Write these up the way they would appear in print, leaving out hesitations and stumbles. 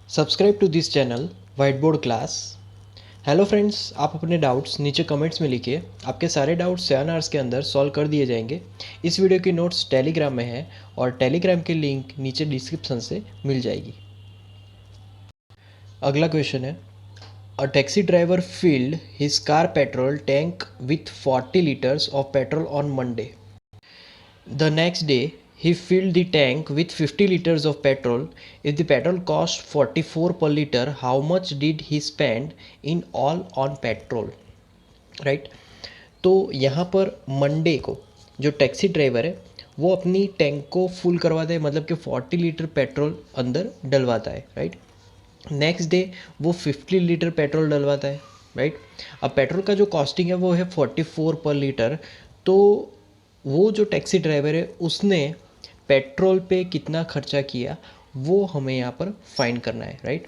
Subscribe to this channel white board class. Hello friends, आप अपने doubts नीचे comments में लिखिए। आपके सारे डाउट्स 7 आवर्स के अंदर सॉल्व कर दिए जाएंगे। इस वीडियो की नोट्स टेलीग्राम में है और टेलीग्राम की लिंक नीचे डिस्क्रिप्शन से मिल जाएगी। अगला क्वेश्चन है, a taxi driver field his car petrol tank with 40 litres of petrol on Monday. The next day, he filled the tank with 50 liters of petrol. If the petrol cost 44 per liter, how much did he spend in all on petrol? Right तो यहाँ पर Monday को जो taxi driver है वो अपनी tank को full करवाता है, मतलब कि 40 लीटर पेट्रोल अंदर डलवाता है। राइट नेक्स्ट डे वो 50 लीटर पेट्रोल डलवाता है। राइट अब पेट्रोल का जो कॉस्टिंग है वो है 44 पर लीटर। तो वो जो टैक्सी ड्राइवर है उसने पेट्रोल पे कितना खर्चा किया वो हमें यहाँ पर फाइंड करना है। राइट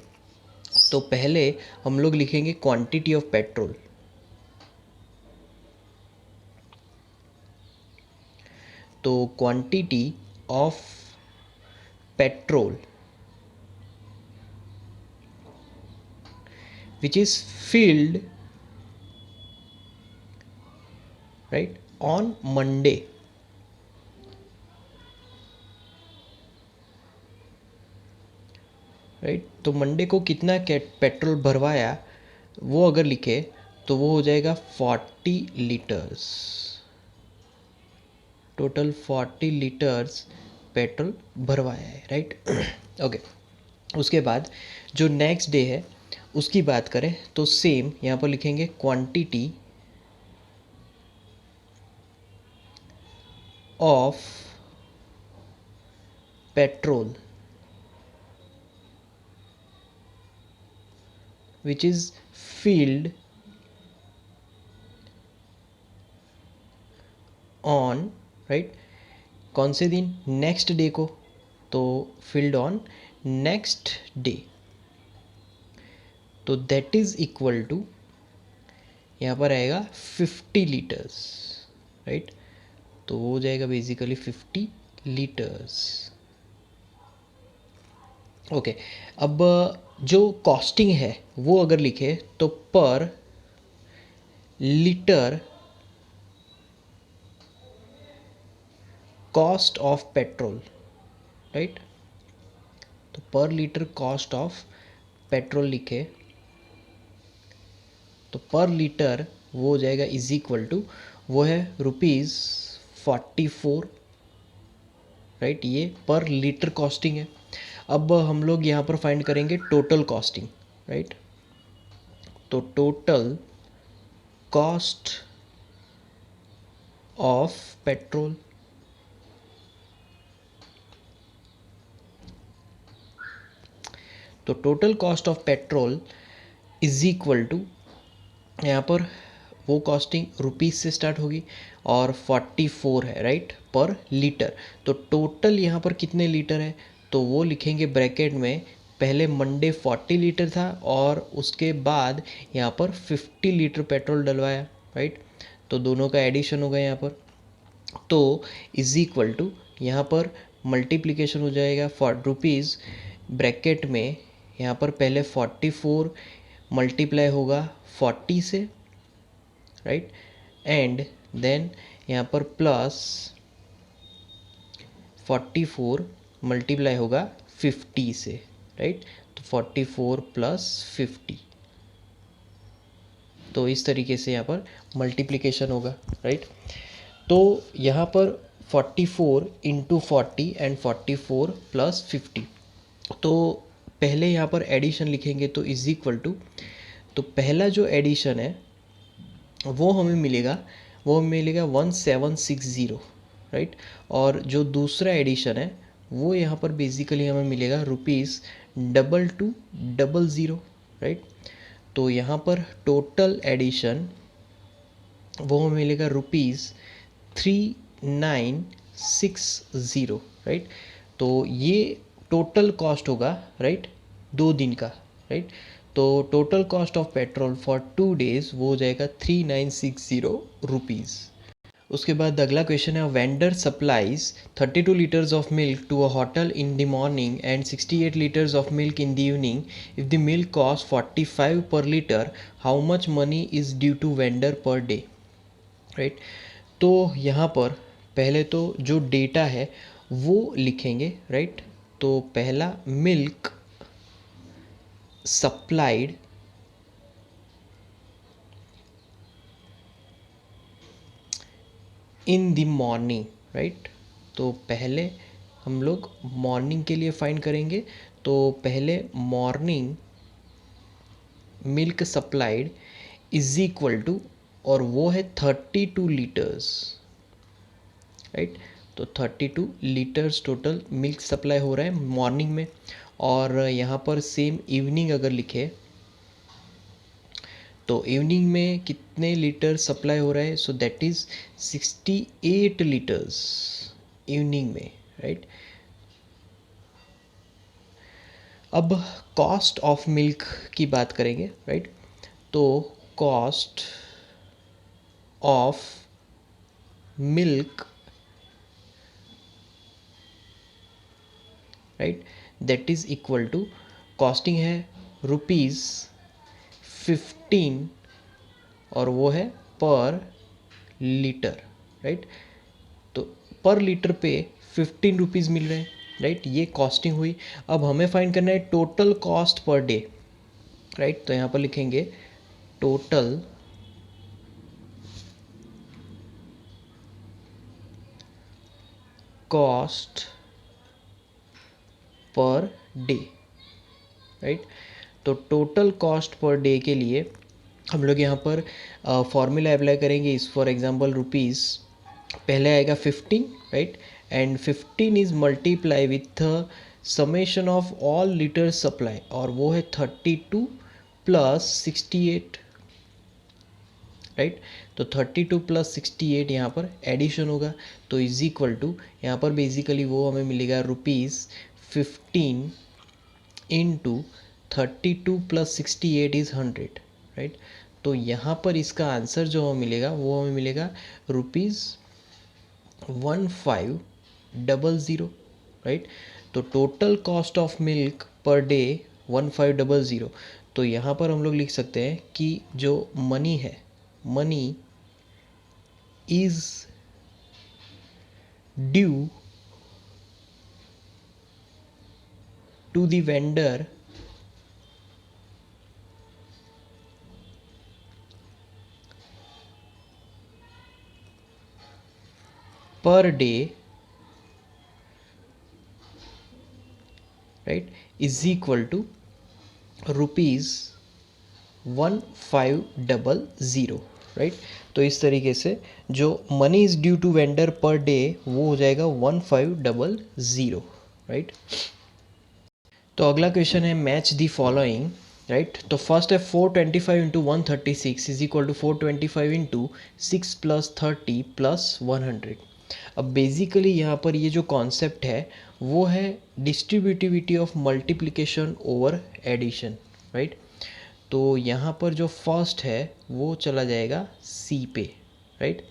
तो पहले हम लोग लिखेंगे क्वांटिटी ऑफ पेट्रोल। तो quantity of petrol which is filled right on Monday. Right तो मंडे को कितना पेट्रोल भरवाया वो अगर लिखे तो वो हो जाएगा 40 लीटर्स। टोटल 40 लीटर्स पेट्रोल भरवाया है। राइट ओके उसके बाद जो नेक्स्ट डे है उसकी बात करें तो सेम यहाँ पर लिखेंगे quantity of petrol which is filled on right कौन से दिन, नेक्स्ट डे को, तो filled ऑन नेक्स्ट डे। तो दैट इज इक्वल टू यहाँ पर आएगा 50 लीटर्स। राइट तो वो हो जाएगा बेसिकली 50 लीटर्स। ओके अब जो कॉस्टिंग है वो अगर लिखे तो पर litre cost of petrol. Right तो पर लीटर कॉस्ट ऑफ पेट्रोल लिखे तो पर लीटर वो हो जाएगा इज इक्वल टू वो है ₹44। राइट ये पर लीटर कॉस्टिंग है। अब हम लोग यहाँ पर फाइंड करेंगे टोटल कॉस्टिंग। राइट तो टोटल कॉस्ट ऑफ पेट्रोल तो total cost of petrol is equal to यहाँ पर वो कॉस्टिंग रुपीस से स्टार्ट होगी और 44 है। राइट पर लीटर तो टोटल यहाँ पर कितने लीटर है तो वो लिखेंगे ब्रैकेट में। पहले मंडे 40 लीटर था और उसके बाद यहाँ पर 50 लीटर पेट्रोल डलवाया। राइट तो दोनों का एडिशन होगा यहाँ पर। तो इज इक्वल टू यहाँ पर मल्टीप्लिकेशन हो जाएगा फॉर रुपीज़ ब्रैकेट में। यहाँ पर पहले 44 मल्टीप्लाई होगा 40 से। राइट एंड देन यहाँ पर प्लस 44 मल्टीप्लाई होगा 50 से। राइट तो 44 प्लस 50 तो इस तरीके से यहाँ पर मल्टीप्लिकेशन होगा। राइट तो यहाँ पर 44 इंटू 40 एंड 44 प्लस 50। तो पहले यहाँ पर एडिशन लिखेंगे तो इज इक्वल टू तो पहला जो एडिशन है वो हमें मिलेगा 1760। राइट और जो दूसरा एडिशन है वो यहाँ पर बेसिकली हमें मिलेगा ₹2200। राइट तो यहाँ पर टोटल एडिशन वो हमें मिलेगा ₹3960। राइट तो ये टोटल कॉस्ट होगा। राइट 2 दिन का। राइट तो total cost of petrol for 2 days वो हो जाएगा 3960 रुपीज़। उसके बाद अगला क्वेश्चन है, vendor supplies 32 litres of milk to a hotel in the morning and 68 litres of milk in the evening. If the milk cost 45 per litre, how much money is due to vendor per day. Right. तो यहाँ पर पहले तो जो data है वो लिखेंगे. Right. तो पहला, milk supplied in the morning. Right. तो पहले हम लोग मॉर्निंग के लिए फाइंड करेंगे. तो पहले morning milk supplied is equal to, और वो है 32 लीटर्स. राइट. तो 32 लीटर्स टोटल मिल्क सप्लाई हो रहा है मॉर्निंग में. और यहाँ पर सेम इवनिंग अगर लिखे तो इवनिंग में कितने लीटर सप्लाई हो रहा है, so that is 68 litres evening में. राइट. अब कॉस्ट ऑफ मिल्क की बात करेंगे. राइट. तो cost of milk, right, that is equal to, costing है ₹15 और वो है पर लीटर. राइट. तो पर लीटर पे 15 रुपीज़ मिल रहे हैं. राइट. ये कॉस्टिंग हुई. अब हमें फाइंड करना है total cost per day. Right. तो यहाँ पर लिखेंगे total cost per day. Right. तो टोटल कॉस्ट पर डे के लिए हम लोग यहाँ पर फॉर्मूला अप्लाई करेंगे. इस फॉर एग्जांपल रुपीज़ पहले आएगा 15. Right. And 15 is multiply with summation of all litre supply, और वो है 32 प्लस 68. राइट. तो 32 प्लस 68 यहाँ पर एडिशन होगा. तो इज इक्वल टू, यहाँ पर बेसिकली वो हमें मिलेगा ₹15 इंटू 32 प्लस 68 इज़ 100. राइट. तो यहाँ पर इसका आंसर जो हमें मिलेगा वो हमें मिलेगा ₹1500. राइट. तो total cost of milk per day 1500. तो यहाँ पर हम लोग लिख सकते हैं कि जो मनी है, money is due to the vendor per day, right, is equal to ₹1500. Right. तो इस तरीके से जो money is due to vendor per day वो हो जाएगा 1500. राइट. तो अगला क्वेश्चन है, मैच दी फॉलोइंग. राइट. तो फर्स्ट है 425 into 136 is equal to 425 into 6 plus 30 plus 100. अब बेसिकली यहाँ पर ये जो कॉन्सेप्ट है वो है distributivity of multiplication over addition. Right. तो यहाँ पर जो फर्स्ट है वो चला जाएगा सी पे. Right.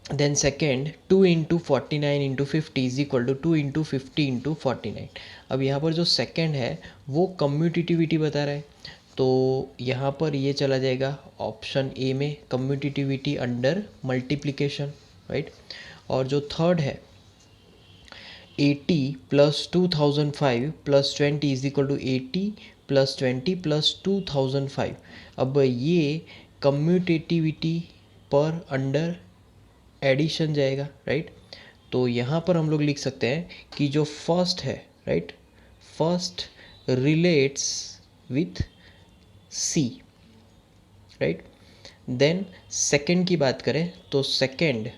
Then second 2 into 49 into 50 is equal to 2 into 50 into 49. अब यहाँ पर जो सेकेंड है वो कम्यूटिटिविटी बता रहा है. तो यहाँ पर ये चला जाएगा ऑप्शन ए में, कम्यूटिटिविटी अंडर मल्टीप्लिकेशन. राइट. और जो थर्ड है 80 plus 2005 plus 20 is equal to 80 plus 20 plus 2005. अब ये कम्यूटेटिविटी पर अंडर एडिशन जाएगा. राइट. तो यहाँ पर हम लोग लिख सकते हैं कि जो फर्स्ट है, right, first relates with C. Right. Then second की बात करें तो सेकंड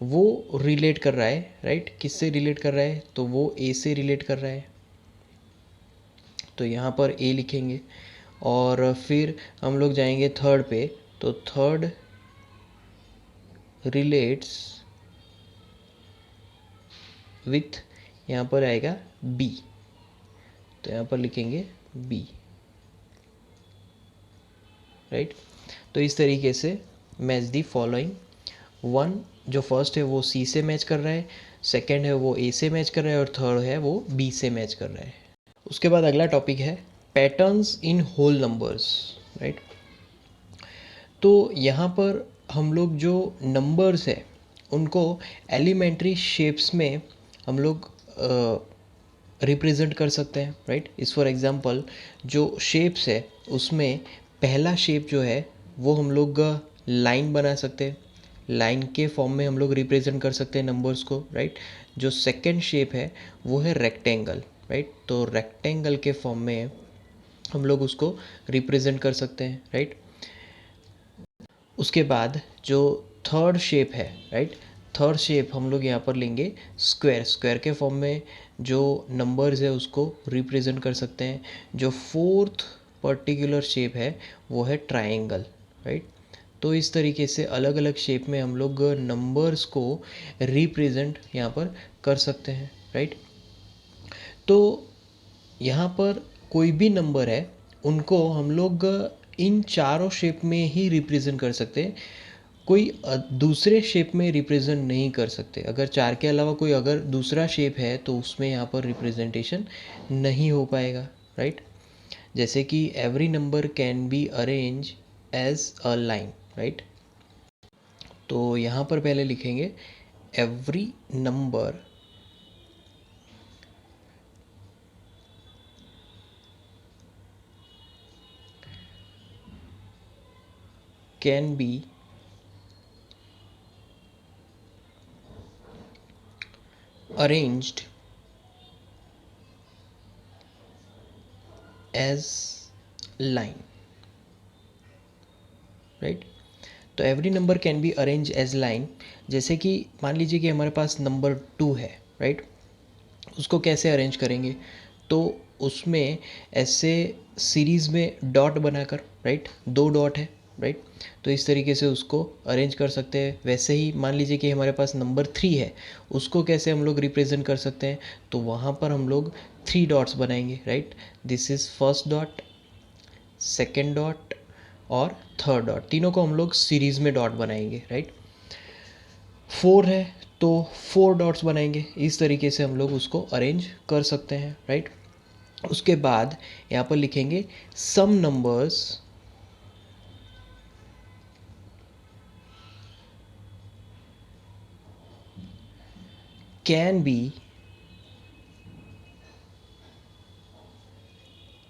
वो रिलेट कर रहा है. राइट. किससे रिलेट कर रहा है, तो वो ए से रिलेट कर रहा है. तो यहाँ पर ए लिखेंगे. और फिर हम लोग जाएंगे थर्ड पे. तो थर्ड रिलेट्स विथ, यहाँ पर आएगा बी. तो यहाँ पर लिखेंगे बी. राइट. तो इस तरीके से मैच दी फॉलोइंग। वन जो फर्स्ट है वो सी से मैच कर रहा है, सेकंड है वो ए से मैच कर रहा है और थर्ड है वो बी से मैच कर रहा है। उसके बाद अगला टॉपिक है patterns in whole numbers, right. तो यहाँ पर हम लोग जो नंबर्स है उनको एलिमेंट्री शेप्स में हम लोग रिप्रेजेंट कर सकते हैं, राइट। इस फॉर एग्जांपल जो शेप्स है उसमें पहला शेप जो है वो हम लोग लाइन बना सकते हैं, लाइन के फॉर्म में हम लोग रिप्रेजेंट कर सकते हैं नंबर्स को, राइट। जो सेकंड शेप है वो है रेक्टेंगल, राइट। तो रेक्टेंगल के फॉर्म में हम लोग उसको रिप्रेजेंट कर सकते हैं, राइट। उसके बाद जो थर्ड शेप है, राइट, थर्ड शेप हम लोग यहाँ पर लेंगे स्क्वायर, स्क्वायर के फॉर्म में जो नंबर्स है उसको रिप्रेजेंट कर सकते हैं। जो फोर्थ पर्टिकुलर शेप है वो है ट्रायंगल, राइट। तो इस तरीके से अलग अलग शेप में हम लोग नंबर्स को रिप्रेजेंट यहाँ पर कर सकते हैं, राइट। तो यहाँ पर कोई भी नंबर है उनको हम लोग इन चारों शेप में ही रिप्रेजेंट कर सकते हैं, कोई दूसरे शेप में रिप्रेजेंट नहीं कर सकते। अगर चार के अलावा कोई अगर दूसरा शेप है तो उसमें यहाँ पर रिप्रेजेंटेशन नहीं हो पाएगा, राइट। जैसे कि every number can be arrange as a line, right. तो यहाँ पर पहले लिखेंगे every number can be arranged as line, right. तो every number can be arrange as line. जैसे कि मान लीजिए कि हमारे पास नंबर 2 है, राइट। उसको कैसे अरेंज करेंगे, तो उसमें ऐसे सीरीज़ में डॉट बनाकर, राइट, दो डॉट है, राइट। तो इस तरीके से उसको अरेंज कर सकते हैं। वैसे ही मान लीजिए कि हमारे पास नंबर 3 है, उसको कैसे हम लोग रिप्रेजेंट कर सकते हैं, तो वहाँ पर हम लोग 3 डॉट्स बनाएंगे, right. This is first dot, second dot और थर्ड डॉट, तीनों को हम लोग सीरीज़ में डॉट बनाएंगे, राइट। 4 है तो 4 डॉट्स बनाएंगे। इस तरीके से हम लोग उसको अरेंज कर सकते हैं, राइट। उसके बाद यहाँ पर लिखेंगे some numbers can be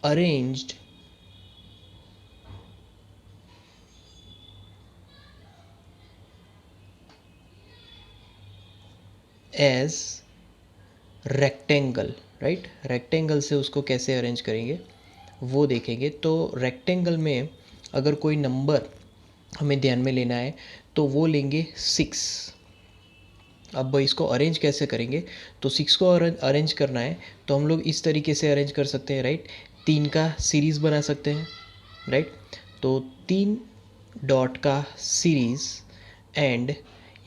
arranged as rectangle, right. Rectangle से उसको कैसे अरेंज करेंगे वो देखेंगे। तो रेक्टेंगल में अगर कोई नंबर हमें ध्यान में लेना है तो वो लेंगे 6। अब इसको अरेंज कैसे करेंगे, तो 6 को अरेंज करना है तो हम लोग इस तरीके से अरेंज कर सकते हैं, राइट। 3 का सीरीज़ बना सकते हैं, राइट। तो 3 डॉट का सीरीज़ एंड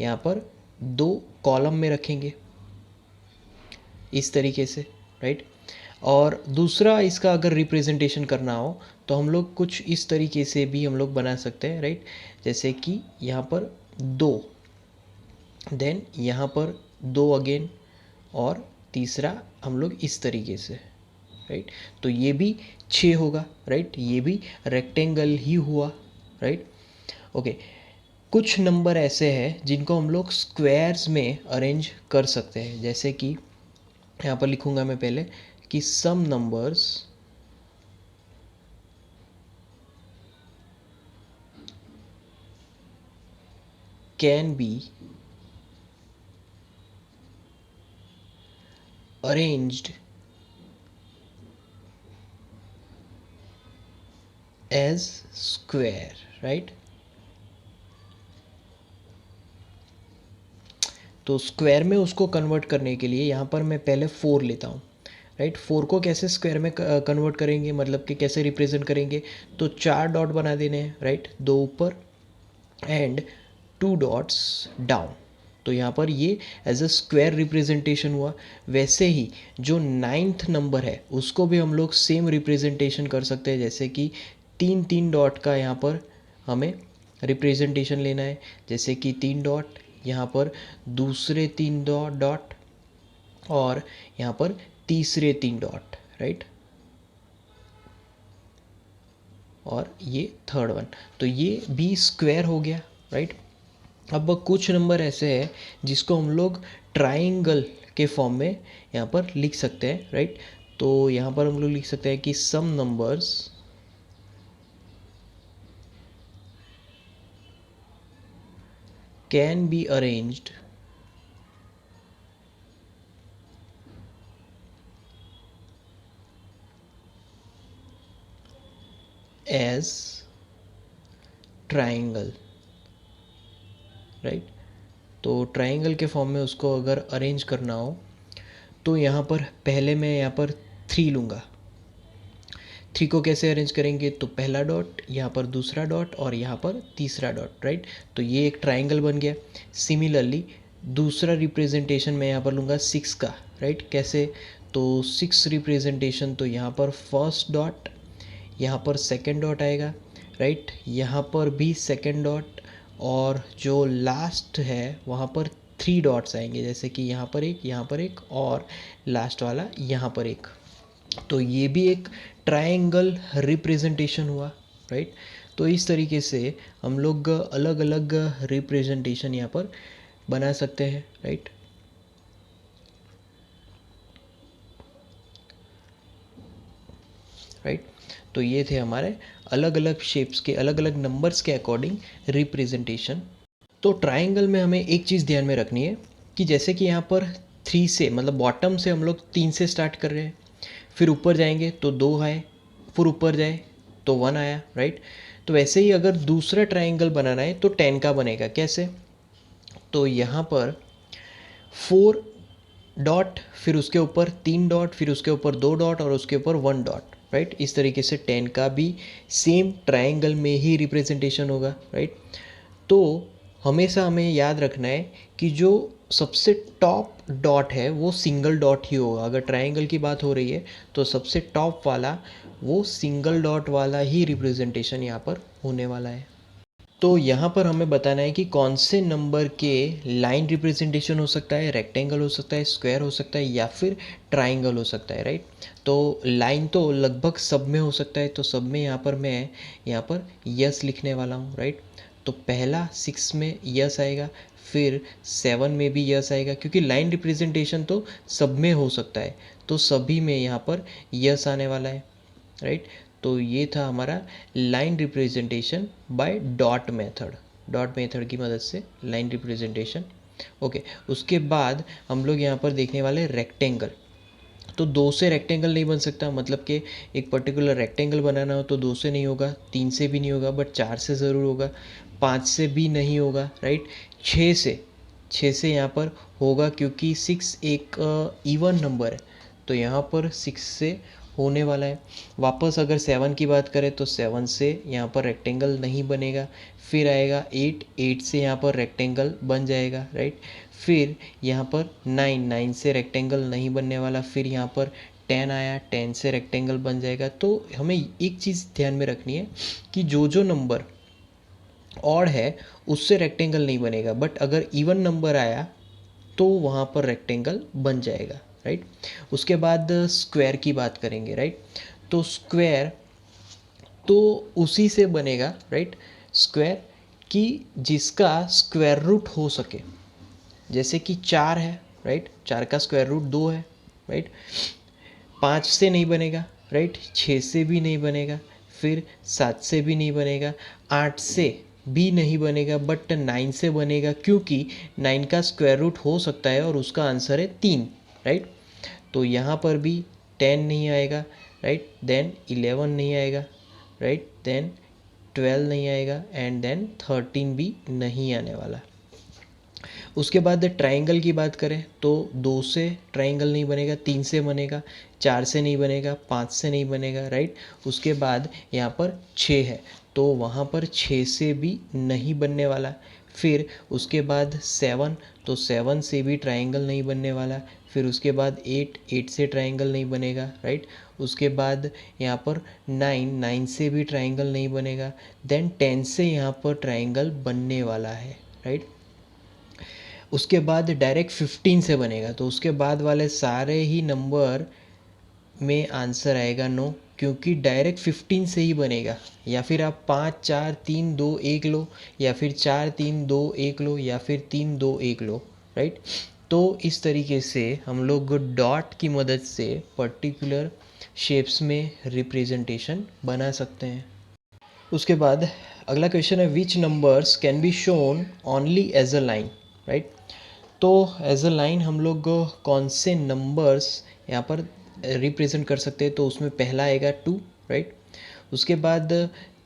यहाँ पर 2 कॉलम में रखेंगे इस तरीके से, राइट। और दूसरा इसका अगर रिप्रेजेंटेशन करना हो तो हम लोग कुछ इस तरीके से भी हम लोग बना सकते हैं, राइट। जैसे कि यहाँ पर 2, देन यहाँ पर 2 अगेन और तीसरा हम लोग इस तरीके से, राइट। तो ये भी 6 होगा, राइट। ये भी रेक्टेंगल ही हुआ, राइट। ओके। कुछ नंबर ऐसे हैं जिनको हम लोग स्क्वायर्स में अरेंज कर सकते हैं। जैसे कि यहाँ पर लिखूँगा मैं पहले कि some numbers can be arranged as square, right. तो स्क्वायर में उसको कन्वर्ट करने के लिए यहाँ पर मैं पहले 4 लेता हूँ, राइट। 4 को कैसे स्क्वायर में कन्वर्ट करेंगे, मतलब कि कैसे रिप्रेजेंट करेंगे, तो 4 डॉट बना देने हैं, राइट, 2 ऊपर एंड 2 डॉट्स डाउन। तो यहाँ पर ये एज अ स्क्वायर रिप्रेजेंटेशन हुआ। वैसे ही जो 9th नंबर है उसको भी हम लोग सेम रिप्रेजेंटेशन कर सकते हैं, जैसे कि 3 3 डॉट का यहाँ पर हमें रिप्रेजेंटेशन लेना है, जैसे कि 3 डॉट, यहाँ पर दूसरे 3 डॉट और यहाँ पर तीसरे 3 डॉट, राइट, और ये थर्ड वन, तो ये भी स्क्वायर हो गया, राइट। अब कुछ नंबर ऐसे हैं जिसको हम लोग ट्राइंगल के फॉर्म में यहाँ पर लिख सकते हैं, राइट। तो यहाँ पर हम लोग लिख सकते हैं कि some numbers can be arranged as triangle, right. तो ट्राइंगल के फॉर्म में उसको अगर अरेंज करना हो तो यहाँ पर पहले मैं यहाँ पर 3 लूँगा। 3 को कैसे अरेंज करेंगे, तो पहला डॉट, यहाँ पर दूसरा डॉट और यहाँ पर तीसरा डॉट, राइट। तो ये एक ट्राइंगल बन गया। सिमिलरली दूसरा रिप्रेजेंटेशन मैं यहाँ पर लूँगा 6 का, राइट। कैसे, तो 6 रिप्रेजेंटेशन, तो यहाँ पर फर्स्ट डॉट, यहाँ पर सेकंड डॉट आएगा, राइट, यहाँ पर भी सेकंड डॉट, और जो लास्ट है वहाँ पर 3 डॉट्स आएंगे, जैसे कि यहाँ पर एक और लास्ट वाला यहाँ पर एक। तो ये भी एक ट्रायंगल रिप्रेजेंटेशन हुआ, राइट। तो इस तरीके से हम लोग अलग अलग रिप्रेजेंटेशन यहाँ पर बना सकते हैं, राइट। राइट, तो ये थे हमारे अलग अलग शेप्स के, अलग अलग नंबर्स के अकॉर्डिंग रिप्रेजेंटेशन। तो ट्रायंगल में हमें एक चीज़ ध्यान में रखनी है कि जैसे कि यहाँ पर 3 से, मतलब बॉटम से हम लोग 3 से स्टार्ट कर रहे हैं, फिर ऊपर जाएंगे तो 2 आए, फिर ऊपर जाए तो 1 आया, राइट। तो वैसे ही अगर दूसरा ट्रायंगल बनाना है तो 10 का बनेगा। कैसे, तो यहाँ पर 4 डॉट, फिर उसके ऊपर 3 डॉट, फिर उसके ऊपर 2 डॉट और उसके ऊपर 1 डॉट, राइट। इस तरीके से 10 का भी सेम ट्रायंगल में ही रिप्रेजेंटेशन होगा, राइट। तो हमेशा हमें याद रखना है कि जो सबसे टॉप डॉट है वो सिंगल डॉट ही होगा। अगर ट्रायंगल की बात हो रही है तो सबसे टॉप वाला वो सिंगल डॉट वाला ही रिप्रेजेंटेशन यहाँ पर होने वाला है। तो यहाँ पर हमें बताना है कि कौन से नंबर के लाइन रिप्रेजेंटेशन हो सकता है, रेक्टेंगल हो सकता है, स्क्वायर हो सकता है या फिर ट्राइंगल हो सकता है, राइट। तो लाइन तो लगभग सब में हो सकता है, तो सब में यहाँ पर मैं यहाँ पर यस लिखने वाला हूँ, राइट। तो पहला 6 में यस आएगा, फिर 7 में भी यस आएगा, क्योंकि लाइन रिप्रेजेंटेशन तो सब में हो सकता है, तो सभी में यहाँ पर यस आने वाला है, राइट। तो ये था हमारा line representation bye dot method की मदद से लाइन रिप्रेजेंटेशन। ओके, उसके बाद हम लोग यहाँ पर देखने वाले रेक्टेंगल। तो 2 से रेक्टेंगल नहीं बन सकता, मतलब कि एक पर्टिकुलर रेक्टेंगल बनाना हो तो 2 से नहीं होगा, 3 से भी नहीं होगा, बट 4 से ज़रूर होगा, 5 से भी नहीं होगा, राइट। 6 से यहाँ पर होगा, क्योंकि 6 एक इवन नंबर है, तो यहाँ पर 6 से होने वाला है। वापस अगर 7 की बात करें तो 7 से यहाँ पर रेक्टेंगल नहीं बनेगा। फिर आएगा 8 से यहाँ पर रेक्टेंगल बन जाएगा, राइट। फिर यहाँ पर 9 से रेक्टेंगल नहीं बनने वाला। फिर यहाँ पर 10 आया, 10 से रेक्टेंगल बन जाएगा। तो हमें एक चीज़ ध्यान में रखनी है कि जो नंबर ऑड है उससे रेक्टेंगल नहीं बनेगा, बट अगर इवन नंबर आया तो वहाँ पर रेक्टेंगल बन जाएगा, राइट। उसके बाद स्क्वायर की बात करेंगे, राइट। तो स्क्वायर तो उसी से बनेगा, राइट, स्क्वायर कि जिसका स्क्वायर रूट हो सके। जैसे कि 4 है, राइट, 4 का स्क्वायर रूट 2 है, राइट। 5 से नहीं बनेगा, राइट, 6 से भी नहीं बनेगा, फिर 7 से भी नहीं बनेगा, 8 से भी नहीं बनेगा, बट 9 से बनेगा, क्योंकि 9 का स्क्वायर रूट हो सकता है और उसका आंसर है 3, राइट। तो यहाँ पर भी 10 नहीं आएगा, राइट, देन 11 नहीं आएगा, राइट, देन 12 नहीं आएगा, एंड देन 13 भी नहीं आने वाला। उसके बाद ट्राइंगल की बात करें तो 2 से ट्राइंगल नहीं बनेगा, 3 से बनेगा, 4 से नहीं बनेगा, 5 से नहीं बनेगा, राइट। उसके बाद यहाँ पर 6 है, तो वहाँ पर 6 से भी नहीं बनने वाला। फिर उसके बाद 7, तो 7 से भी ट्राइंगल नहीं बनने वाला। फिर उसके बाद 8, 8 से ट्राइंगल नहीं बनेगा, राइट। उसके बाद यहाँ पर 9, 9 से भी ट्राइंगल नहीं बनेगा। देन 10 से यहाँ पर ट्राइंगल बनने वाला है, राइट। उसके बाद डायरेक्ट 15 से बनेगा, तो उसके बाद वाले सारे ही नंबर में आंसर आएगा नो, क्योंकि डायरेक्ट 15 से ही बनेगा। या फिर आप 5 4 3 2 1 लो, या फिर 4 3 2 1 लो, या फिर 3 2 1 लो, राइट। तो इस तरीके से हम लोग डॉट की मदद से पर्टिकुलर शेप्स में रिप्रेजेंटेशन बना सकते हैं। उसके बाद अगला क्वेश्चन है, which numbers can be shown only as a line, right. तो एज अ लाइन हम लोग कौन से नंबर्स यहाँ पर रिप्रेजेंट कर सकते हैं, तो उसमें पहला आएगा 2, राइट। उसके बाद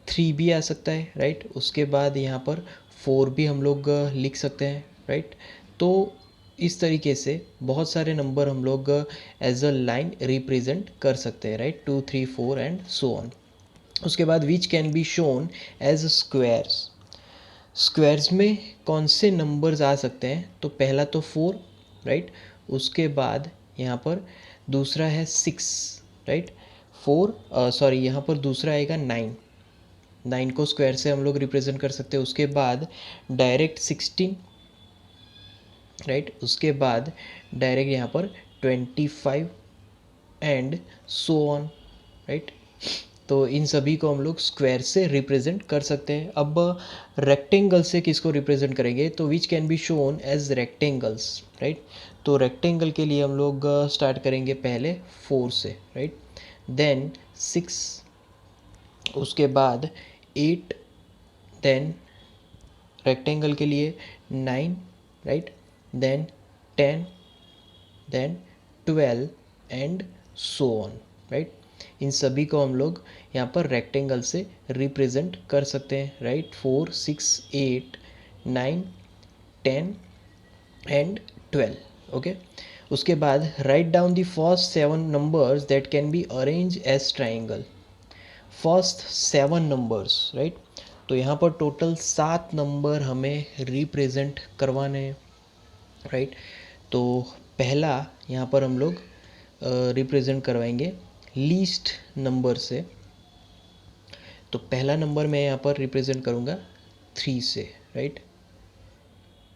3 भी आ सकता है, राइट। उसके बाद यहाँ पर 4 भी हम लोग लिख सकते हैं, राइट। तो इस तरीके से बहुत सारे नंबर हम लोग एज अ लाइन रिप्रेजेंट कर सकते हैं, राइट। 2 3 4 and so on. उसके बाद which can be shown as squares. Squares में कौन से नंबर्स आ सकते हैं, तो पहला तो 4, राइट। उसके बाद यहाँ पर दूसरा है 6, राइट। 4 सॉरी यहाँ पर दूसरा आएगा 9, 9 को स्क्वायर से हम लोग रिप्रेजेंट कर सकते हैं। उसके बाद डायरेक्ट 16, राइट। उसके बाद डायरेक्ट यहाँ पर 25 एंड सो ऑन, राइट। तो इन सभी को हम लोग स्क्वायर से रिप्रेजेंट कर सकते हैं। अब रेक्टेंगल से किसको रिप्रेजेंट करेंगे, तो which can be shown as rectangles, right. तो रेक्टेंगल के लिए हम लोग स्टार्ट करेंगे पहले 4 से, राइट। देन 6, उसके बाद 8, देन रेक्टेंगल के लिए 9, right. Then 10, then 12 and so on, right. इन सभी को हम लोग यहाँ पर रेक्टेंगल से रिप्रेजेंट कर सकते हैं, राइट। 4 6 8 9 10 and 12, okay. उसके बाद write down the first 7 numbers that can be arrange as triangle. First 7 numbers, right. तो यहाँ पर टोटल 7 नंबर हमें रिप्रेजेंट करवाने हैं, राइट। तो पहला यहाँ पर हम लोग रिप्रेजेंट करवाएंगे लीस्ट नंबर से। तो पहला नंबर मैं यहाँ पर रिप्रेजेंट करूँगा 3 से, राइट।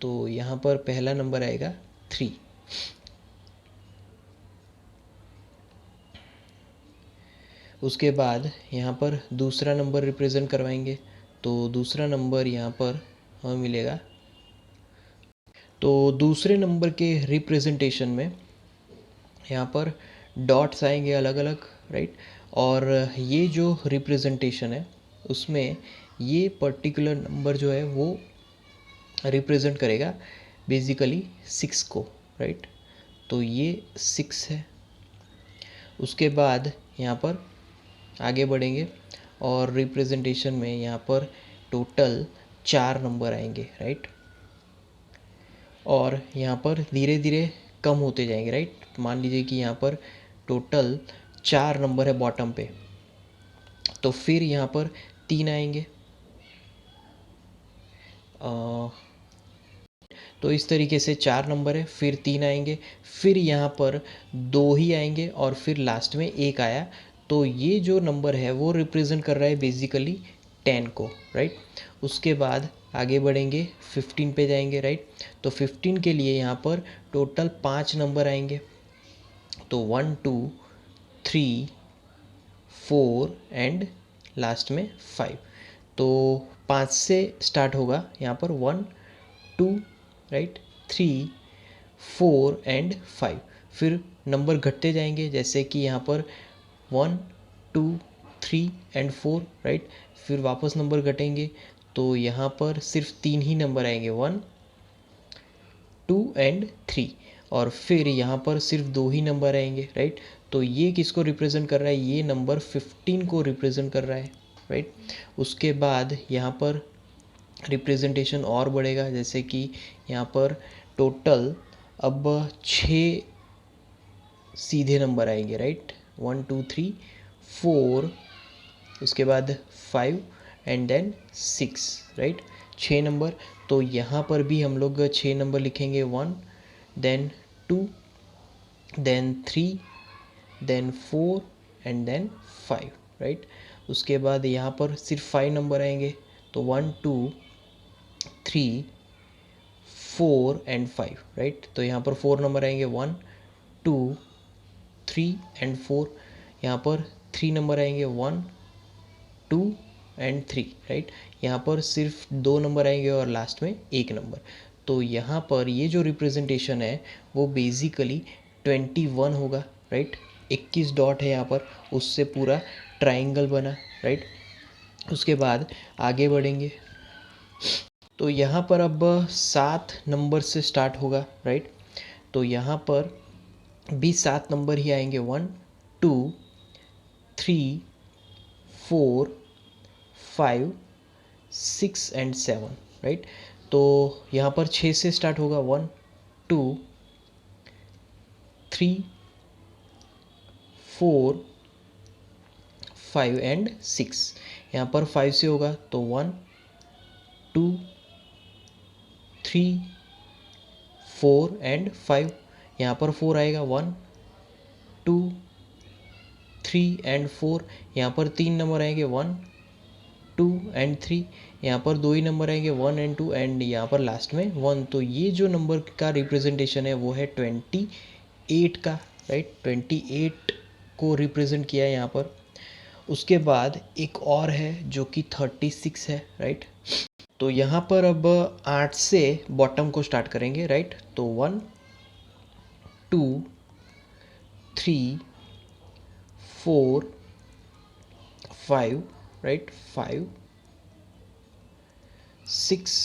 तो यहाँ पर पहला नंबर आएगा 3। उसके बाद यहाँ पर दूसरा नंबर रिप्रेजेंट करवाएंगे, तो दूसरा नंबर यहाँ पर हमें मिलेगा। तो दूसरे नंबर के रिप्रेजेंटेशन में यहाँ पर डॉट्स आएंगे अलग अलग, राइट। और ये जो रिप्रेजेंटेशन है उसमें ये पर्टिकुलर नंबर जो है वो रिप्रेजेंट करेगा बेसिकली 6 को, राइट। तो ये 6 है। उसके बाद यहाँ पर आगे बढ़ेंगे और रिप्रेजेंटेशन में यहाँ पर टोटल 4 नंबर आएंगे, राइट। और यहाँ पर धीरे धीरे कम होते जाएंगे, राइट। मान लीजिए कि यहाँ पर टोटल 4 नंबर है बॉटम पे, तो फिर यहाँ पर 3 आएंगे। तो इस तरीके से 4 नंबर है, फिर 3 आएंगे, फिर यहाँ पर 2 ही आएंगे और फिर लास्ट में 1 आया। तो ये जो नंबर है वो रिप्रेजेंट कर रहा है बेसिकली 10 को, राइट। उसके बाद आगे बढ़ेंगे 15 पे जाएंगे, राइट। तो 15 के लिए यहाँ पर टोटल 5 नंबर आएंगे, तो 1 2 3 4 एंड लास्ट में 5। तो 5 से स्टार्ट होगा यहाँ पर 1 2, राइट, 3 4 एंड 5। फिर नंबर घटते जाएंगे, जैसे कि यहाँ पर 1 2 3 एंड 4, राइट। फिर वापस नंबर घटेंगे, तो यहाँ पर सिर्फ 3 ही नंबर आएंगे, 1 2 एंड 3। और फिर यहाँ पर सिर्फ 2 ही नंबर आएंगे, राइट। तो ये किसको रिप्रेजेंट कर रहा है, ये नंबर 15 को रिप्रेजेंट कर रहा है, राइट। उसके बाद यहाँ पर रिप्रेजेंटेशन और बढ़ेगा, जैसे कि यहाँ पर टोटल अब 6 सीधे नंबर आएंगे, राइट। 1 2 3 4, उसके बाद 5 एंड देन 6, राइट। 6 नंबर, तो यहाँ पर भी हम लोग 6 नंबर लिखेंगे, 1, then 2, then 3, then 4 and then 5, right. उसके बाद यहाँ पर सिर्फ 5 नंबर आएंगे, तो 1 2 3 4 एंड 5, राइट। तो यहाँ पर 4 नंबर आएंगे, 1 2 3 एंड 4। यहाँ पर 3 नंबर आएंगे, 1 2 एंड 3, राइट। यहाँ पर सिर्फ 2 नंबर आएंगे और लास्ट में 1 नंबर। तो यहाँ पर ये जो रिप्रेजेंटेशन है वो बेसिकली 21 होगा, राइट। 21 डॉट है यहाँ पर, उससे पूरा ट्राइंगल बना, राइट। उसके बाद आगे बढ़ेंगे, तो यहाँ पर अब 7 नंबर से स्टार्ट होगा, राइट। तो यहाँ पर भी 7 नंबर ही आएंगे, 1 2 3 4 5 6 एंड 7, राइट। तो यहाँ पर 6 से स्टार्ट होगा, 1 2 3 4 5 एंड 6। यहाँ पर 5 से होगा, तो 1 2 3 4 एंड 5। यहाँ पर 4 आएगा, 1 2 3 एंड 4। यहाँ पर 3 नंबर आएंगे, 1 2 एंड 3। यहाँ पर 2 ही नंबर आएंगे, 1 एंड 2, एंड यहाँ पर लास्ट में 1। तो ये जो नंबर का रिप्रेजेंटेशन है वो है 28 का, राइट। 28 को रिप्रेजेंट किया है यहाँ पर। उसके बाद एक और है जो कि 36 है, राइट। तो यहाँ पर अब 8 से बॉटम को स्टार्ट करेंगे, राइट। तो 1 2 3 4 5, राइट, 5 6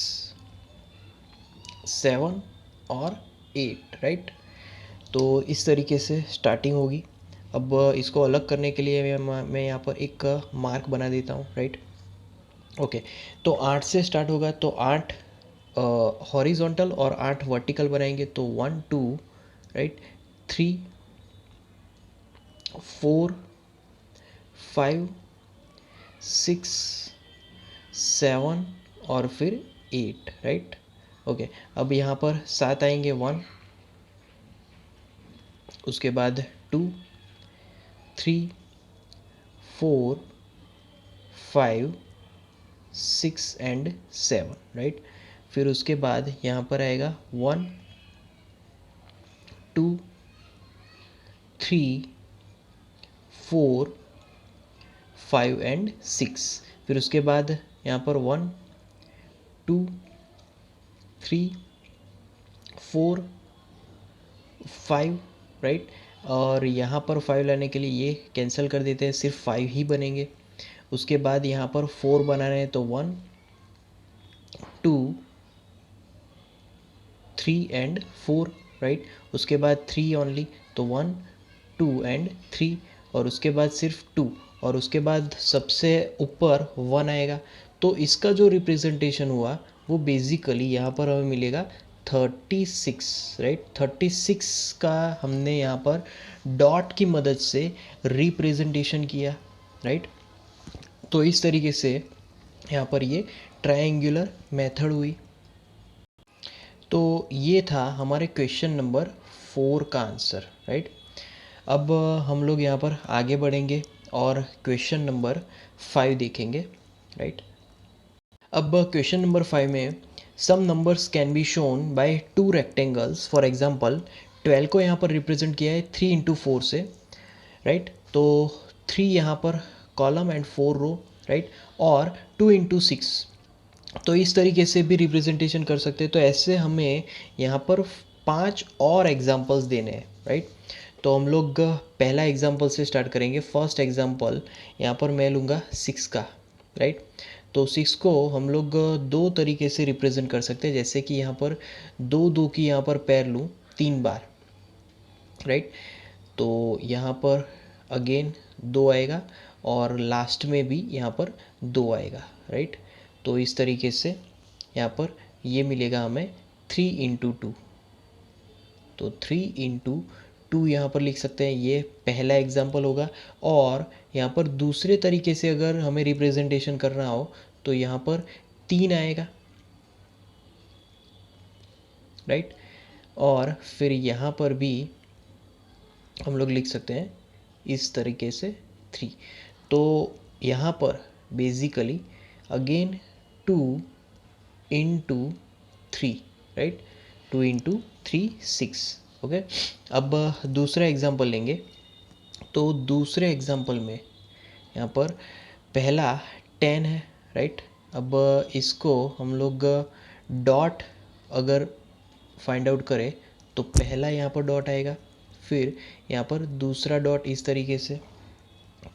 7 और 8, राइट। तो इस तरीके से स्टार्टिंग होगी। अब इसको अलग करने के लिए मैं यहाँ पर एक मार्क बना देता हूँ, राइट। ओके, तो 8 से स्टार्ट होगा, तो 8 हॉरिजॉन्टल और 8 वर्टिकल बनाएंगे, तो 1 2, राइट, 3 4 5 6 7 और फिर 8, राइट। ओके, अब यहाँ पर 7 आएंगे, 1, उसके बाद 2 3 4 5 6 एंड 7, राइट। फिर उसके बाद यहाँ पर आएगा 1 2 3 4 5 एंड 6। फिर उसके बाद यहाँ पर 1 2 3 4 5, राइट। और यहाँ पर 5 लाने के लिए ये कैंसिल कर देते हैं, सिर्फ 5 ही बनेंगे। उसके बाद यहाँ पर 4 बनाना है, तो 1 2 3 एंड 4, राइट। उसके बाद 3 ओनली, तो 1 2 एंड 3, और उसके बाद सिर्फ 2, और उसके बाद सबसे ऊपर 1 आएगा। तो इसका जो रिप्रेजेंटेशन हुआ वो बेसिकली यहाँ पर हमें मिलेगा 36, राइट। 36 का हमने यहाँ पर डॉट की मदद से रिप्रेजेंटेशन किया, राइट। तो इस तरीके से यहाँ पर ये ट्रायंगुलर मेथड हुई। तो ये था हमारे क्वेश्चन नंबर 4 का आंसर, राइट। अब हम लोग यहाँ पर आगे बढ़ेंगे और क्वेश्चन नंबर 5 देखेंगे, राइट। अब क्वेश्चन नंबर 5 में some numbers can be shown by 2 rectangles. For example 12 को यहाँ पर रिप्रेजेंट किया है 3 इंटू 4 से, राइट। तो 3 यहाँ पर कॉलम एंड 4 रो, राइट, और 2 इंटू 6। तो इस तरीके से भी रिप्रेजेंटेशन कर सकते हैं। तो ऐसे हमें यहाँ पर 5 और एग्जांपल्स देने हैं, राइट। तो हम लोग पहला एग्जांपल से स्टार्ट करेंगे। फर्स्ट एग्जांपल यहाँ पर मैं लूँगा 6 का, राइट। तो 6 को हम लोग 2 तरीके से रिप्रेजेंट कर सकते हैं, जैसे कि यहाँ पर 2 2 की यहाँ पर पैर लूँ 3 बार, राइट। तो यहाँ पर अगेन 2 आएगा और लास्ट में भी यहाँ पर 2 आएगा, राइट। तो इस तरीके से यहाँ पर ये मिलेगा हमें 3 इंटू 2। तो 3 इंटू 2 यहाँ पर लिख सकते हैं, ये पहला एग्जाम्पल होगा। और यहाँ पर दूसरे तरीके से अगर हमें रिप्रेजेंटेशन करना हो तो यहाँ पर 3 आएगा, राइट। और फिर यहाँ पर भी हम लोग लिख सकते हैं इस तरीके से 3। तो यहाँ पर basically again 2 into 3, right, 2 into 3 6। Okay, अब दूसरा एग्जांपल लेंगे। तो दूसरे एग्जांपल में यहाँ पर पहला 10 है, राइट। अब इसको हम लोग डॉट अगर फाइंड आउट करें तो पहला यहाँ पर डॉट आएगा, फिर यहाँ पर दूसरा डॉट इस तरीके से।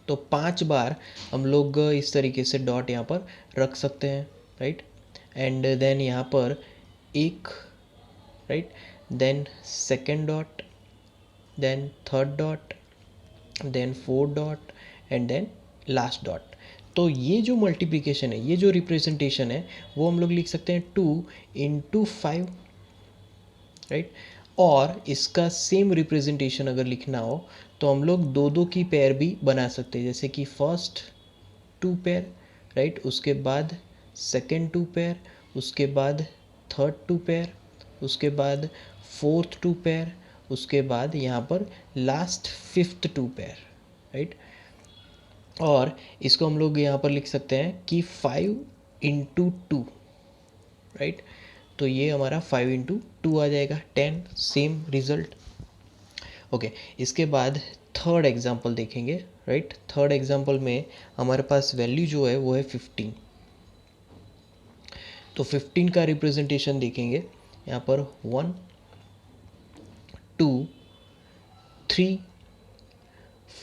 तो 5 बार हम लोग इस तरीके से डॉट यहाँ पर रख सकते हैं, राइट। एंड देन यहाँ पर एक, right, then second dot, then third dot, then fourth dot and then last dot. तो ये जो मल्टीप्लिकेशन है, ये जो रिप्रेजेंटेशन है, वो हम लोग लिख सकते हैं 2 इंटू 5, राइट। और इसका सेम रिप्रेजेंटेशन अगर लिखना हो तो हम लोग दो दो की पेयर भी बना सकते हैं, जैसे कि फर्स्ट 2 पेयर, राइट, उसके बाद सेकेंड 2 पेयर, उसके बाद थर्ड 2 पेयर, उसके बाद फोर्थ 2 पेयर, उसके बाद यहाँ पर लास्ट फिफ्थ 2 पेयर, राइट। और इसको हम लोग यहाँ पर लिख सकते हैं कि 5 इंटू 2, राइट। तो ये हमारा 5 इंटू 2 आ जाएगा 10, सेम रिजल्ट। ओके, इसके बाद थर्ड एग्जांपल देखेंगे, राइट। थर्ड एग्जांपल में हमारे पास वैल्यू जो है वो है 15। तो 15 का रिप्रेजेंटेशन देखेंगे यहाँ पर 1 2 3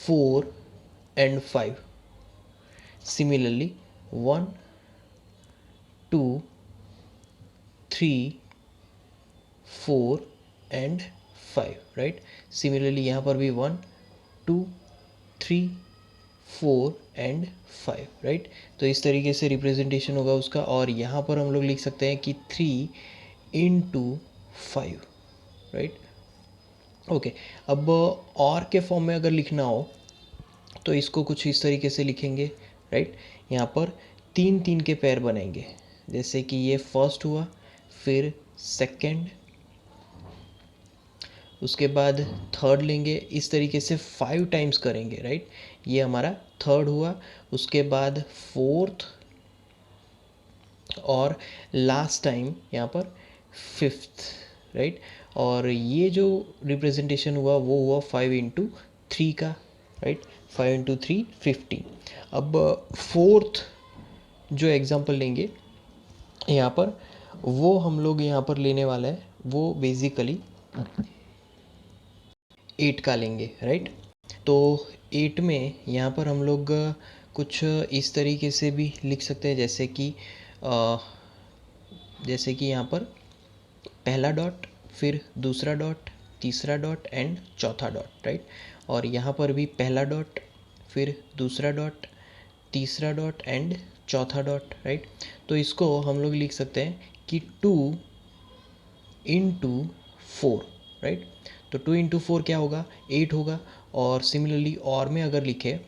4 and 5। Similarly 1 2 3 4 and 5, right. Similarly यहाँ पर भी 1 2 3 4 एंड 5, राइट। तो इस तरीके से रिप्रेजेंटेशन होगा उसका। और यहाँ पर हम लोग लिख सकते हैं कि 3 इंटू 5, राइट। ओके, अब और के फॉर्म में अगर लिखना हो तो इसको कुछ इस तरीके से लिखेंगे, राइट। यहाँ पर 3 3 के पेयर बनाएंगे, जैसे कि ये फर्स्ट हुआ, फिर सेकंड, उसके बाद थर्ड लेंगे, इस तरीके से 5 टाइम्स करेंगे, राइट। ये हमारा थर्ड हुआ, उसके बाद फोर्थ, और लास्ट टाइम यहाँ पर फिफ्थ, राइट। और ये जो रिप्रेजेंटेशन हुआ वो हुआ 5 इंटू 3 का, राइट। 5 इंटू 3 15। अब फोर्थ जो एग्जांपल लेंगे यहाँ पर, वो हम लोग यहाँ पर लेने वाला है, वो बेसिकली 8 का लेंगे, राइट। तो 8 में यहाँ पर हम लोग कुछ इस तरीके से भी लिख सकते हैं, जैसे कि यहाँ पर पहला डॉट, फिर दूसरा डॉट, तीसरा डॉट एंड चौथा डॉट, राइट। और यहाँ पर भी पहला डॉट, फिर दूसरा डॉट, तीसरा डॉट एंड चौथा डॉट, राइट। तो इसको हम लोग लिख सकते हैं कि 2 इंटू 4, राइट। तो 2 इंटू 4 क्या होगा, 8 होगा। और सिमिलरली और में अगर लिखे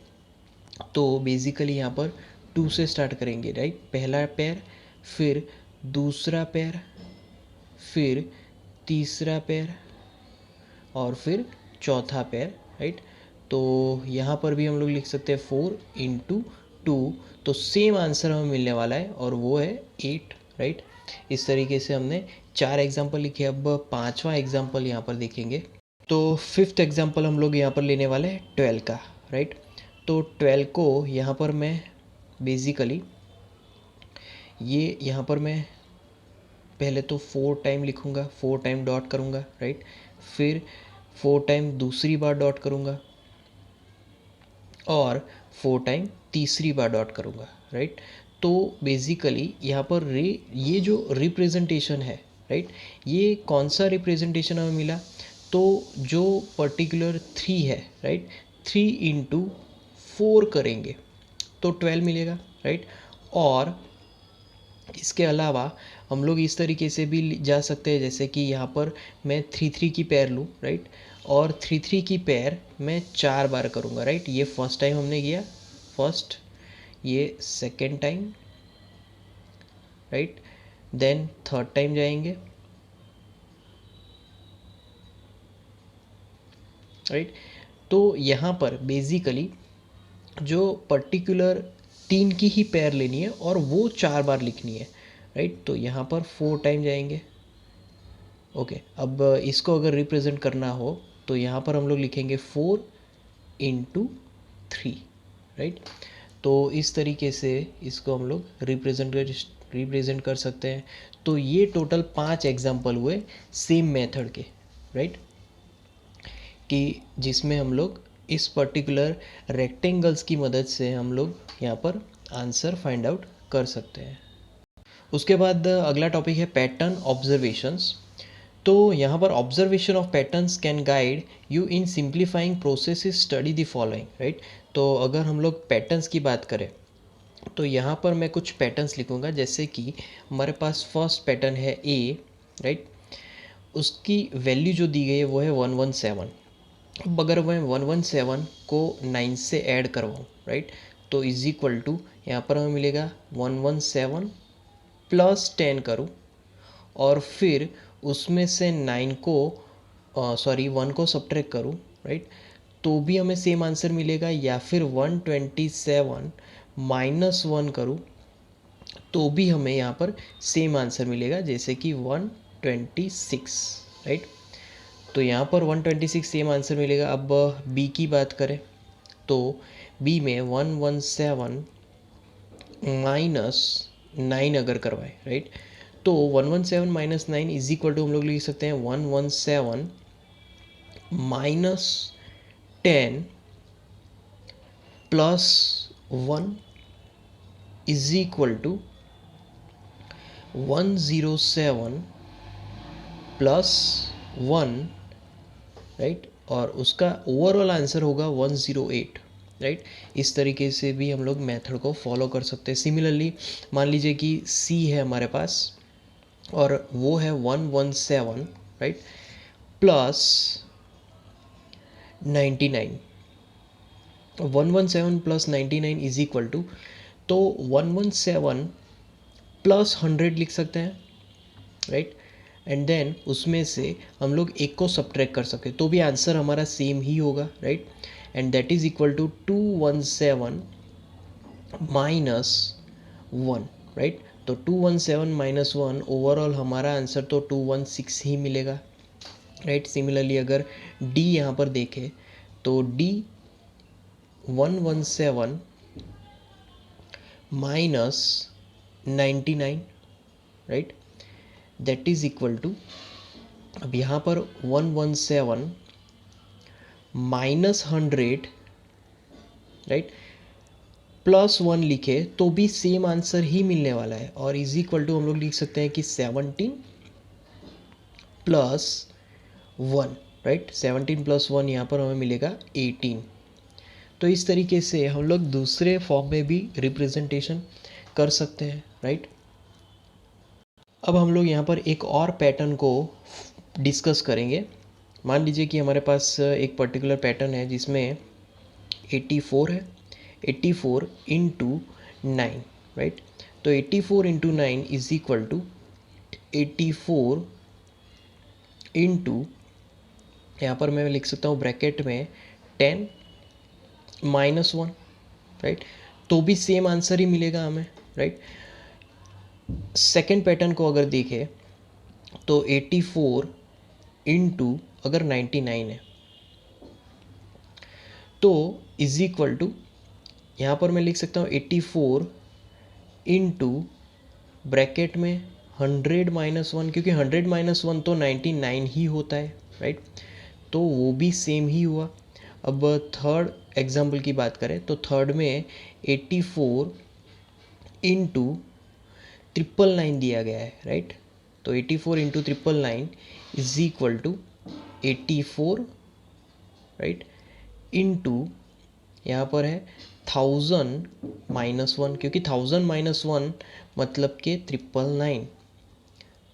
तो बेसिकली यहाँ पर 2 से स्टार्ट करेंगे, राइट। पहला पेयर, फिर दूसरा पेयर, फिर तीसरा पेयर, और फिर चौथा पेयर, राइट। तो यहाँ पर भी हम लोग लिख सकते हैं 4 इंटू 2। तो सेम आंसर हमें मिलने वाला है और वो है 8, राइट। इस तरीके से हमने 4 एग्जाम्पल लिखे। अब 5वां एग्जाम्पल यहाँ पर देखेंगे। तो फिफ्थ एग्जाम्पल हम लोग यहाँ पर लेने वाले हैं 12 का, राइट। तो 12 को यहाँ पर मैं बेसिकली ये यहाँ पर मैं पहले तो 4 टाइम लिखूँगा, 4 टाइम डॉट करूँगा, राइट। फिर 4 टाइम दूसरी बार डॉट करूँगा और 4 टाइम तीसरी बार डॉट करूँगा, राइट। तो बेसिकली यहाँ पर ये जो रिप्रेजेंटेशन है, राइट, ये कौन सा रिप्रेजेंटेशन हमें मिला, तो जो पर्टिकुलर 3 है, राइट, 3 इंटू 4 करेंगे तो 12 मिलेगा, राइट। और इसके अलावा हम लोग इस तरीके से भी जा सकते हैं, जैसे कि यहाँ पर मैं 3 3 की पेयर लूँ, राइट। और 3 3 की पेयर मैं 4 बार करूँगा, राइट। ये फर्स्ट टाइम हमने किया, फर्स्ट, ये second time, right, then third time जाएंगे, राइट। तो यहाँ पर बेसिकली जो पर्टिकुलर 3 की ही पेयर लेनी है और वो 4 बार लिखनी है, राइट। तो यहाँ पर 4 टाइम जाएंगे। ओके, अब इसको अगर रिप्रेजेंट करना हो तो यहाँ पर हम लोग लिखेंगे 4 इंटू 3, राइट। तो इस तरीके से इसको हम लोग रिप्रेजेंट कर सकते हैं। तो ये टोटल 5 एग्जाम्पल हुए सेम मेथड के, राइट, कि जिसमें हम लोग इस पर्टिकुलर रेक्टेंगल्स की मदद से हम लोग यहाँ पर आंसर फाइंड आउट कर सकते हैं। उसके बाद अगला टॉपिक है पैटर्न ऑब्जर्वेशंस। तो यहाँ पर observation of patterns can guide you in simplifying process study the following, right. तो अगर हम लोग पैटर्न्स की बात करें तो यहाँ पर मैं कुछ पैटर्न्स लिखूँगा, जैसे कि हमारे पास फर्स्ट पैटर्न है ए, राइट। उसकी वैल्यू जो दी गई है वो है 117। अब अगर मैं 117 को 9 से ऐड करवाऊँ, राइट, तो इज इक्वल टू यहाँ पर हमें मिलेगा 117 प्लस 10 करूँ और फिर उसमें से 9 को 1 को सब्ट्रैक्ट करूँ, राइट, तो भी हमें सेम आंसर मिलेगा। या फिर 127 माइनस 1 करूँ तो भी हमें यहाँ पर सेम आंसर मिलेगा, जैसे कि 126, राइट। तो यहाँ पर 126 सेम आंसर मिलेगा। अब बी की बात करें तो बी में 117 माइनस 9 अगर करवाएं, राइट, तो 117 माइनस 9 इज इक्वल टू हम लोग लिख सकते हैं 117 minus 10 plus 1 is equal to 107 plus 1, right, और उसका ओवरऑल आंसर होगा 108, राइट। इस तरीके से भी हम लोग मेथड को फॉलो कर सकते हैं। सिमिलरली मान लीजिए कि सी है हमारे पास और वो है 117, right, plus 99। 117 plus 99 is equal to, तो 117 प्लस 100 लिख सकते हैं, राइट, एंड देन उसमें से हम लोग एक को सब्ट्रैक्ट कर सकते हैं तो भी आंसर हमारा सेम ही होगा, right, and that is equal to 217 minus 1, right. तो 217 माइनस 1 ओवरऑल हमारा आंसर तो 216 ही मिलेगा, राइट। सिमिलरली अगर डी यहाँ पर देखें तो D 117 minus 99, right, that is equal to, अब यहाँ पर 117 माइनस 100, राइट, प्लस 1 लिखे तो भी सेम आंसर ही मिलने वाला है। और इज इक्वल टू हम लोग लिख सकते हैं कि 17 प्लस 1, राइट, 17 प्लस 1 यहाँ पर हमें मिलेगा 18। तो इस तरीके से हम लोग दूसरे फॉर्म में भी रिप्रेजेंटेशन कर सकते हैं, राइट। अब हम लोग यहाँ पर एक और पैटर्न को डिस्कस करेंगे। मान लीजिए कि हमारे पास एक पर्टिकुलर पैटर्न है जिसमें 84 है, 84 इंटू 9, राइट। तो 84 into 9 is equal to 84 into, यहाँ पर मैं लिख सकता हूँ ब्रैकेट में 10 माइनस 1, राइट, तो भी सेम आंसर ही मिलेगा हमें, राइट। सेकेंड पैटर्न को अगर देखें तो 84 इंटू अगर 99 है तो इज इक्वल टू, यहाँ पर मैं लिख सकता हूँ 84 इंटू ब्रैकेट में 100 माइनस 1, क्योंकि 100 माइनस 1 तो 99 ही होता है, राइट, तो वो भी सेम ही हुआ। अब थर्ड एग्जाम्पल की बात करें तो थर्ड में 84 इंटू 999 दिया गया है, राइट। तो 84 into 999 is equal to 84, right, into यहाँ पर है 1000 माइनस 1, क्योंकि 1000 माइनस 1 मतलब के 999।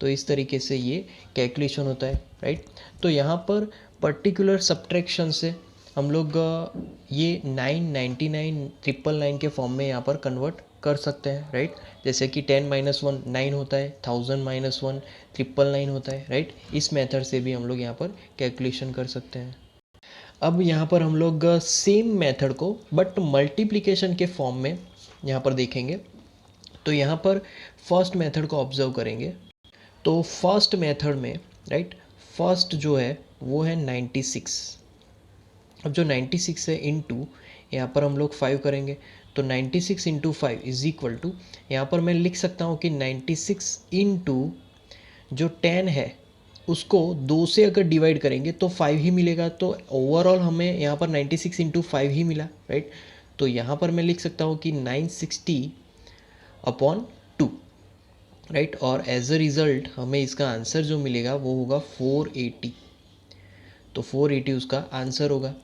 तो इस तरीके से ये कैलकुलेशन होता है, राइट। तो यहाँ पर पर्टिकुलर सब्ट्रैक्शन से हम लोग ये 999 999 के फॉर्म में यहाँ पर कन्वर्ट कर सकते हैं, राइट। जैसे कि 10 माइनस 1 9 होता है, 1000 माइनस 1 999 होता है, राइट। इस मेथड से भी हम लोग यहाँ पर कैलकुलेशन कर सकते हैं। अब यहाँ पर हम लोग सेम मेथड को बट मल्टीप्लिकेशन के फॉर्म में यहाँ पर देखेंगे। तो यहाँ पर फर्स्ट मेथड को ऑब्जर्व करेंगे। तो फर्स्ट मेथड में राइट, फर्स्ट जो है वो है 96। अब जो 96 है इनटू यहाँ पर हम लोग 5 करेंगे। तो 96 इंटू 5 इज इक्वल टू, यहाँ पर मैं लिख सकता हूँ कि 96 इंटू जो 10 है उसको 2 से अगर डिवाइड करेंगे तो 5 ही मिलेगा। तो ओवरऑल हमें यहाँ पर 96 इंटू 5 ही मिला, राइट। तो यहाँ पर मैं लिख सकता हूँ कि 960 अपॉन 2, राइट। और एज अ रिज़ल्ट हमें इसका आंसर जो मिलेगा वो होगा 480। तो 480 उसका आंसर होगा।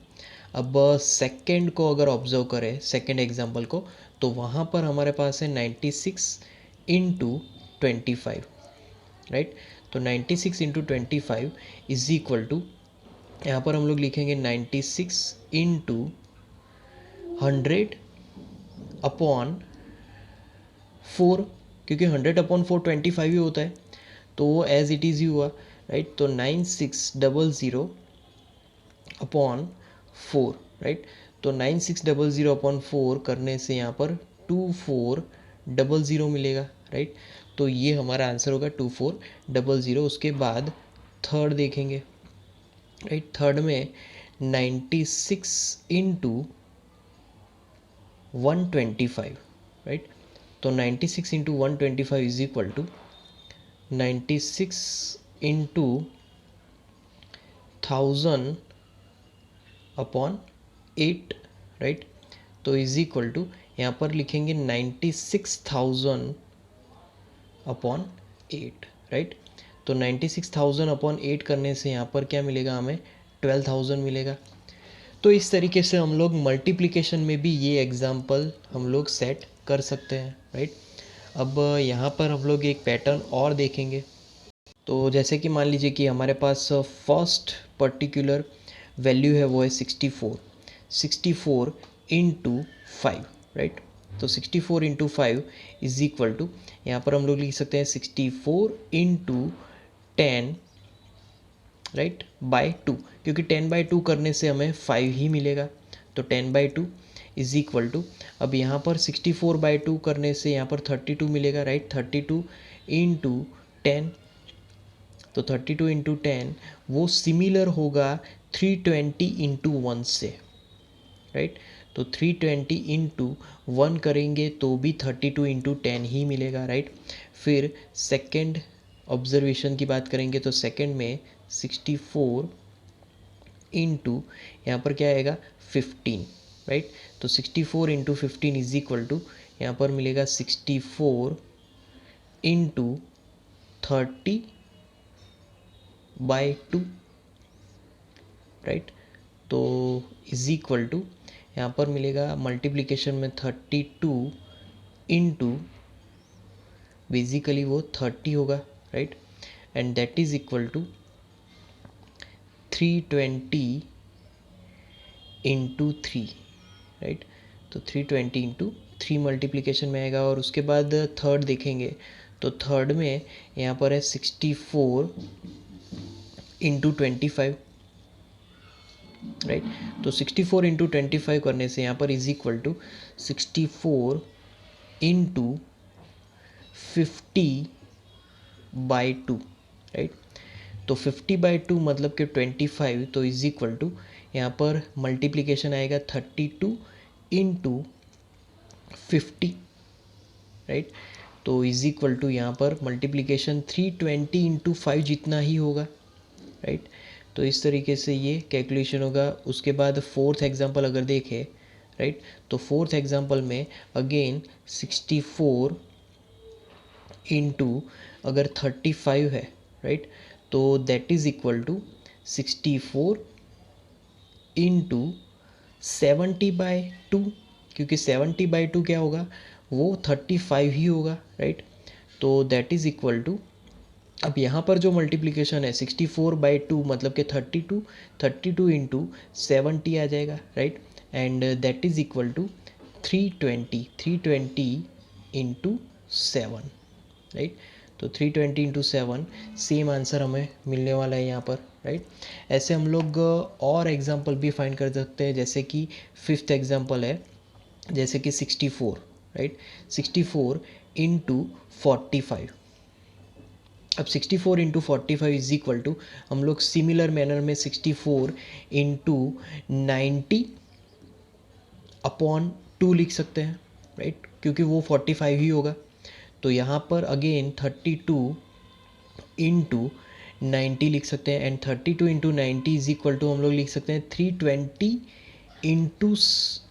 अब सेकंड को अगर ऑब्जर्व करें, सेकंड एग्जांपल को, तो वहाँ पर हमारे पास है 96 इंटू 25, राइट। तो 96 इंटू 25 इज इक्वल टू, यहाँ पर हम लोग लिखेंगे 96 इंटू 100 अपॉन 4, क्योंकि 100 अपॉन 4 25 ही होता है, तो वो एज इट इज़ ही हुआ, राइट। तो 9600 अपॉन 4, राइट। तो 9600 अपॉन 4 करने से यहाँ पर 2400 मिलेगा, राइट। तो ये हमारा आंसर होगा 2400। उसके बाद थर्ड देखेंगे, राइट। थर्ड में 96 इंटू 125, राइट। तो 96 into 125 is equal to 96 into 1000 upon 8, right. तो इज इक्वल टू, यहाँ पर लिखेंगे 96,000 अपॉन 8, राइट। तो 96,000 अपॉन 8 करने से यहाँ पर क्या मिलेगा हमें, 12,000 मिलेगा। तो इस तरीके से हम लोग मल्टीप्लिकेशन में भी ये एग्जाम्पल हम लोग सेट कर सकते हैं, राइट। अब यहाँ पर हम लोग एक पैटर्न और देखेंगे। तो जैसे कि मान लीजिए कि हमारे पास फर्स्ट पर्टिकुलर वैल्यू है वो है 64 इंटू 5, राइट। तो 64 इंटू 5 इज इक्वल टू, यहाँ पर हम लोग लिख सकते हैं 64 इंटू 10, राइट, बाय 2, क्योंकि 10/2 करने से हमें 5 ही मिलेगा। तो 10/2 इज इक्वल टू, अब यहाँ पर 64/2 करने से यहाँ पर 32 मिलेगा, राइट। 32 इंटू 10, तो 32 इंटू 10 वो सिमिलर होगा 320 इंटू 1 से, राइट। तो 320 इंटू 1 करेंगे तो भी 32 इंटू 10 ही मिलेगा, राइट। फिर सेकेंड ऑब्जर्वेशन की बात करेंगे तो सेकेंड में 64 इंटू यहाँ पर क्या आएगा 15, राइट। तो 64 इंटू 15 इज इक्वल टू, यहाँ पर मिलेगा 64 इंटू 30/2, राइट। तो इज इक्वल टू, यहाँ पर मिलेगा मल्टीप्लिकेशन में 32 इंटू, बेसिकली वो 30 होगा, right. And that is equal to 320 into 3, right. तो 320 इंटू 3 मल्टीप्लिकेशन में आएगा। और उसके बाद थर्ड देखेंगे, तो थर्ड में यहाँ पर है 64 इंटू 25, राइट। तो 64 इंटू 25 करने से यहाँ पर is equal to 64 into 50/2, right. तो 50/2 मतलब कि 25, तो इज इक्वल टू, यहाँ पर मल्टीप्लिकेशन आएगा 32 इंटू 50, राइट। तो इज इक्वल टू, यहाँ पर मल्टीप्लिकेशन 320 इंटू 5 जितना ही होगा, राइट। तो इस तरीके से ये कैलकुलेशन होगा। उसके बाद फोर्थ एग्जांपल अगर देखें, राइट, तो फोर्थ एग्जांपल में अगेन 64 इंटू अगर 35 है, राइट, तो that is equal to 64 into 70/2, क्योंकि 70/2 क्या होगा, वो 35 ही होगा, राइट। तो दैट इज इक्वल टू, अब यहाँ पर जो मल्टीप्लिकेशन है 64/2 मतलब कि 32 इंटू 70 आ जाएगा, right. And that is equal to 320 into 7, right. तो 320 इंटू 7 सेम आंसर हमें मिलने वाला है यहाँ पर, राइट। ऐसे हम लोग और एग्जांपल भी फाइंड कर सकते हैं, जैसे कि फिफ्थ एग्जांपल है, जैसे कि 64, राइट। 64 इंटू 45। अब 64 इंटू 45 इज इक्वल टू, हम लोग सिमिलर मैनर में 64 इंटू 90 अपॉन 2 लिख सकते हैं, राइट, क्योंकि वो 45 ही होगा। तो यहाँ पर अगेन 32 इंटू 90 लिख सकते हैं, and 32 into 90 is equal to हम लोग लिख सकते हैं 320 इंटू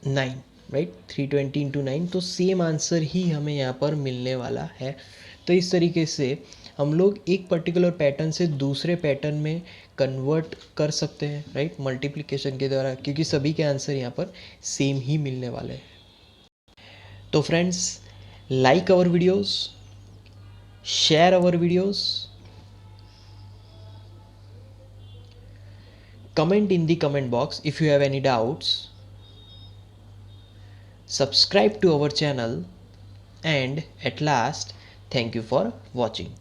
9, राइट। 320 इंटू 9, तो सेम आंसर ही हमें यहाँ पर मिलने वाला है। तो इस तरीके से हम लोग एक पर्टिकुलर पैटर्न से दूसरे पैटर्न में कन्वर्ट कर सकते हैं, राइट, मल्टीप्लिकेशन के द्वारा, क्योंकि सभी के आंसर यहाँ पर सेम ही मिलने वाले हैं। तो friends, like our videos, share our videos, comment in the comment box if you have any doubts, subscribe to our channel, and at last, thank you for watching.